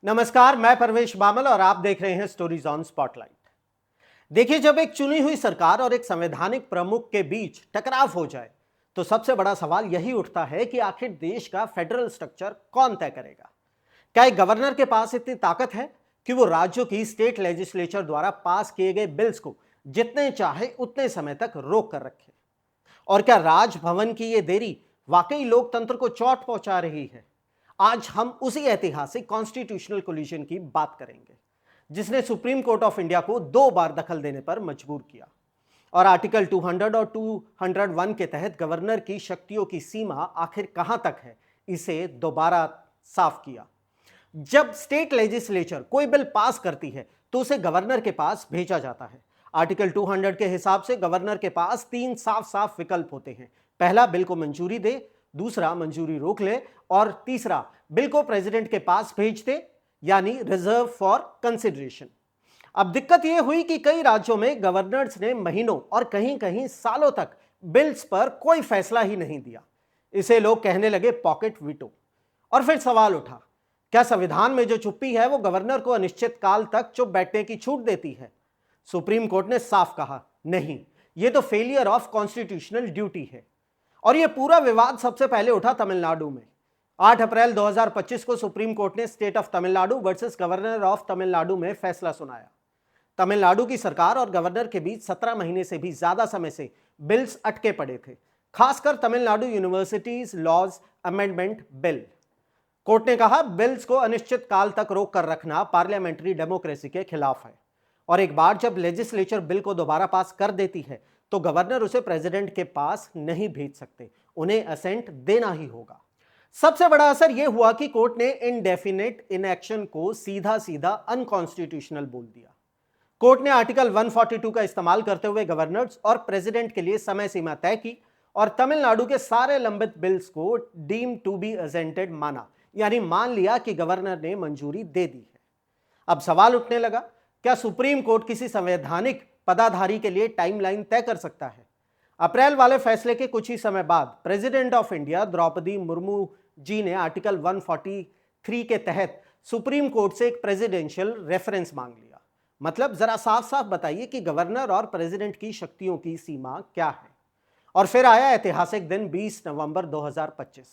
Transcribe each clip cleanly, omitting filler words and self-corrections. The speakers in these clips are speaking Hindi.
नमस्कार, मैं परवेश बामल और आप देख रहे हैं स्टोरीज ऑन स्पॉटलाइट। देखिए, जब एक चुनी हुई सरकार और एक संवैधानिक प्रमुख के बीच टकराव हो जाए तो सबसे बड़ा सवाल यही उठता है कि आखिर देश का फेडरल स्ट्रक्चर कौन तय करेगा। क्या एक गवर्नर के पास इतनी ताकत है कि वो राज्यों की स्टेट लेजिस्लेचर द्वारा पास किए गए बिल्स को जितने चाहे उतने समय तक रोक कर रखे? और क्या राजभवन की ये देरी वाकई लोकतंत्र को चोट पहुंचा रही है? आज हम उसी ऐतिहासिक कॉन्स्टिट्यूशनल कोलिजन की बात करेंगे जिसने सुप्रीम कोर्ट ऑफ इंडिया को 2 बार दखल देने पर मजबूर किया और आर्टिकल 200 और 201 के तहत गवर्नर की शक्तियों की सीमा आखिर कहां तक है, इसे दोबारा साफ किया। जब स्टेट लेजिस्लेचर कोई बिल पास करती है तो उसे गवर्नर के पास भेजा जाता है। आर्टिकल 200 के हिसाब से गवर्नर के पास 3 साफ साफ विकल्प होते हैं। पहला, बिल को मंजूरी दे, दूसरा, मंजूरी रोक ले, और तीसरा, बिल को प्रेसिडेंट के पास भेज दे, यानी रिजर्व फॉर कंसिडरेशन। अब दिक्कत यह हुई कि कई राज्यों में गवर्नर्स ने महीनों और कहीं कहीं सालों तक बिल्स पर कोई फैसला ही नहीं दिया। इसे लोग कहने लगे पॉकेट वीटो। और फिर सवाल उठा, क्या संविधान में जो चुप्पी है वो गवर्नर को अनिश्चित काल तक चुप बैठने की छूट देती है? सुप्रीम कोर्ट ने साफ कहा, नहीं, यह तो फेलियर ऑफ कॉन्स्टिट्यूशनल ड्यूटी है। और यह पूरा विवाद सबसे पहले उठा तमिलनाडु में। 8 अप्रैल 2025 को सुप्रीम कोर्ट ने state of Tamil Nadu versus governor of Tamil Nadu में फैसला सुनाया। तमिलनाडु की सरकार और गवर्नर के बीच 17 महीने से भी ज्यादा समय से बिल्स अटके पड़े थे, खासकर Tamil Nadu universities laws amendment bill. Court ने कहा, बिल्स को अनिश्चित काल तक रोक कर रखना पार्लियामेंट्री डेमोक्रेसी के खिलाफ है और एक बार जब लेजिस्लेचर बिल को दोबारा पास कर देती है तो गवर्नर उसे प्रेसिडेंट के पास नहीं भेज सकते, उन्हें असेंट देना ही होगा। सबसे बड़ा असर यह हुआ कि कोर्ट ने इनडेफिनेट इनएक्शन को सीधा सीधा अनकॉन्स्टिट्यूशनल बोल दिया। कोर्ट ने आर्टिकल 142 का इस्तेमाल करते हुए गवर्नर्स और प्रेसिडेंट के लिए समय सीमा तय की और तमिलनाडु के सारे लंबित बिल्स को डीम टू बी असेंटेड माना, यानी मान लिया कि गवर्नर ने मंजूरी दे दी है। अब सवाल उठने लगा, क्या सुप्रीम कोर्ट किसी संवैधानिक पदाधारी के लिए टाइमलाइन तय कर सकता है? अप्रैल वाले फैसले के कुछ ही समय बाद president of India Droupadi Murmu ji ने आर्टिकल 143 के तहत सुप्रीम कोर्ट से एक प्रेसिडेंशियल रेफरेंस मांग लिया। मतलब जरा साफ साफ बताइए कि गवर्नर और प्रेसिडेंट की शक्तियों की सीमा क्या है। और फिर आया ऐतिहासिक दिन 20 नवंबर 2025।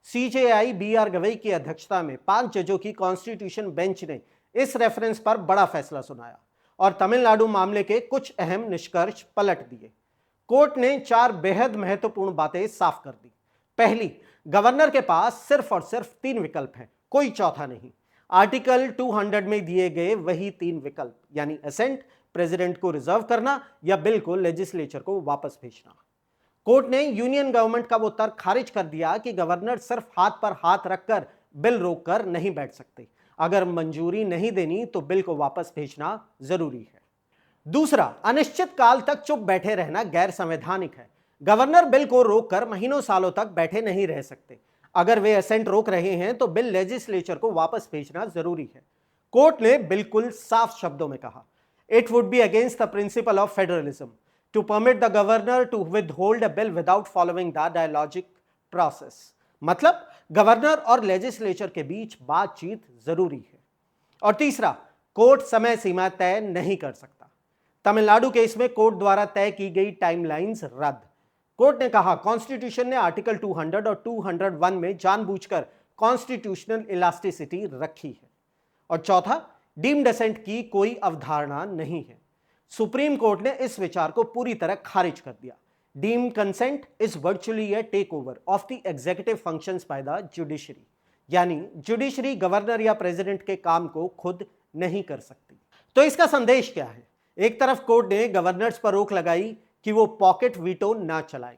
सीजेआई बीआर गवई की अध्यक्षता में 5 जजों की कॉन्स्टिट्यूशन बेंच ने इस रेफरेंस पर बड़ा फैसला सुनाया और तमिलनाडु मामले के कुछ अहम निष्कर्ष पलट दिए। कोर्ट ने 4 बेहद महत्वपूर्ण बातें साफ कर दी। पहली, गवर्नर के पास सिर्फ और सिर्फ 3 विकल्प हैं, कोई चौथा नहीं। आर्टिकल 200 में दिए गए वही 3 विकल्प, यानी असेंट, प्रेसिडेंट को रिजर्व करना या बिल को लेजिस्लेचर को वापस भेजना। कोर्ट ने यूनियन गवर्नमेंट का वो तर्क खारिज कर दिया कि गवर्नर सिर्फ हाथ पर हाथ रखकर बिल रोककर नहीं बैठ सकते। अगर मंजूरी नहीं देनी तो बिल को वापस भेजना जरूरी है। दूसरा, अनिश्चित काल तक चुप बैठे रहना गैर संवैधानिक है। गवर्नर बिल को रोककर महीनों सालों तक बैठे नहीं रह सकते। अगर वे असेंट रोक रहे हैं तो बिल लेजिस्लेचर को वापस भेजना जरूरी है। कोर्ट ने बिल्कुल साफ शब्दों में कहा, it would be against the principle of federalism to permit the governor to withhold a bill without following the dialogic process. मतलब गवर्नर और लेजिस्लेचर के बीच बातचीत जरूरी है। और तीसरा, कोर्ट समय सीमा तय नहीं कर सकता। तमिलनाडु केस में कोर्ट द्वारा तय की गई टाइमलाइंस रद्द। कोर्ट ने कहा, कॉन्स्टिट्यूशन ने आर्टिकल 200 और 201 में जानबूझकर कॉन्स्टिट्यूशनल इलास्टिसिटी रखी है। और चौथा, डीम्ड असेंट की कोई अवधारणा नहीं है। सुप्रीम कोर्ट ने इस विचार को पूरी तरह खारिज कर दिया। Deemed consent is virtually a take over of the executive functions by the judiciary, यानी जुडिशरी गवर्नर या प्रेसिडेंट के काम को खुद नहीं कर सकती। तो इसका संदेश क्या है? एक तरफ कोर्ट ने गवर्नर्स पर रोक लगाई कि वो पॉकेट वीटो ना चलाएं।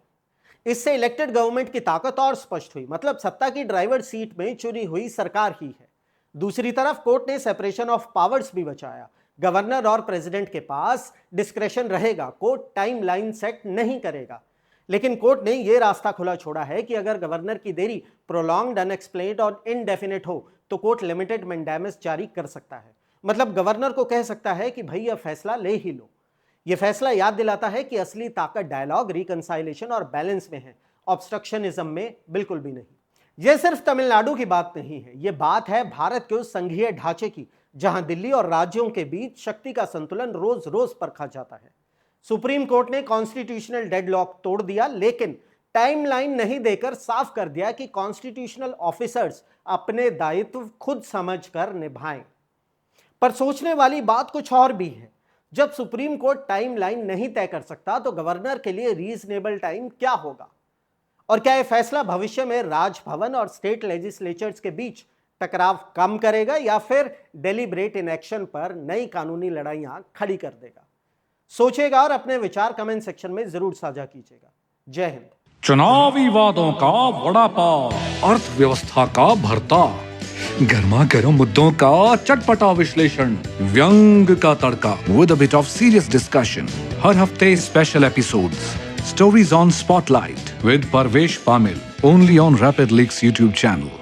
इससे इलेक्टेड गवर्नमेंट की ताकत और स्पष्ट हुई, मतलब सत्ता की ड्राइवर सीट में चुनी हुई सरकार ही है। दूसरी तरफ कोर्ट ने सेपरेशन ऑफ पावर्स भी बचाया। गवर्नर और प्रेसिडेंट के पास डिस्क्रेशन रहेगा, कोर्ट टाइमलाइन सेट नहीं करेगा। लेकिन कोर्ट ने यह रास्ता खुला छोड़ा है कि अगर गवर्नर की देरी प्रोलॉन्ग्ड, अनएक्सप्लेन्ड और इनडेफिनेट हो तो कोर्ट लिमिटेड मैंडेमस जारी कर सकता है। मतलब गवर्नर को कह सकता है कि भाई यह फैसला ले ही लो। यह फैसला याद दिलाता है कि असली ताकत डायलॉग, रिकंसाइलेशन और बैलेंस में है, ऑब्स्ट्रक्शनिज्म में बिल्कुल भी नहीं। यह सिर्फ तमिलनाडु की बात नहीं है, यह बात है भारत के उस संघीय ढांचे की जहां दिल्ली और राज्यों के बीच शक्ति का संतुलन रोज रोज परखा जाता है। सुप्रीम कोर्ट ने कॉन्स्टिट्यूशनल डेडलॉक तोड़ दिया, लेकिन टाइमलाइन नहीं देकर साफ कर दिया कि कॉन्स्टिट्यूशनल ऑफिसर्स अपने दायित्व खुद समझकर निभाएं। पर सोचने वाली बात कुछ और भी है। जब सुप्रीम कोर्ट टाइमलाइन नहीं तय कर सकता तो गवर्नर के लिए रीजनेबल टाइम क्या होगा? और क्या यह फैसला भविष्य में राजभवन और स्टेट लेजिस्लेचर्स के बीच टकराव कम करेगा या फिर डेलिब्रेट इनएक्शन पर नई कानूनी लड़ाइयां खड़ी कर देगा? सोचेगा और अपने विचार कमेंट सेक्शन में जरूर साझा कीजिएगा। जय हिंद। चुनावी वादों का वड़ा पाव, अर्थव्यवस्था का भरता, गर्मा गर्म मुद्दों का चटपटा विश्लेषण, व्यंग का तड़का with a bit of serious discussion. हर हफ्ते special episodes, stories on spotlight with Parvesh Pamil, only on Rapid Leaks YouTube channel.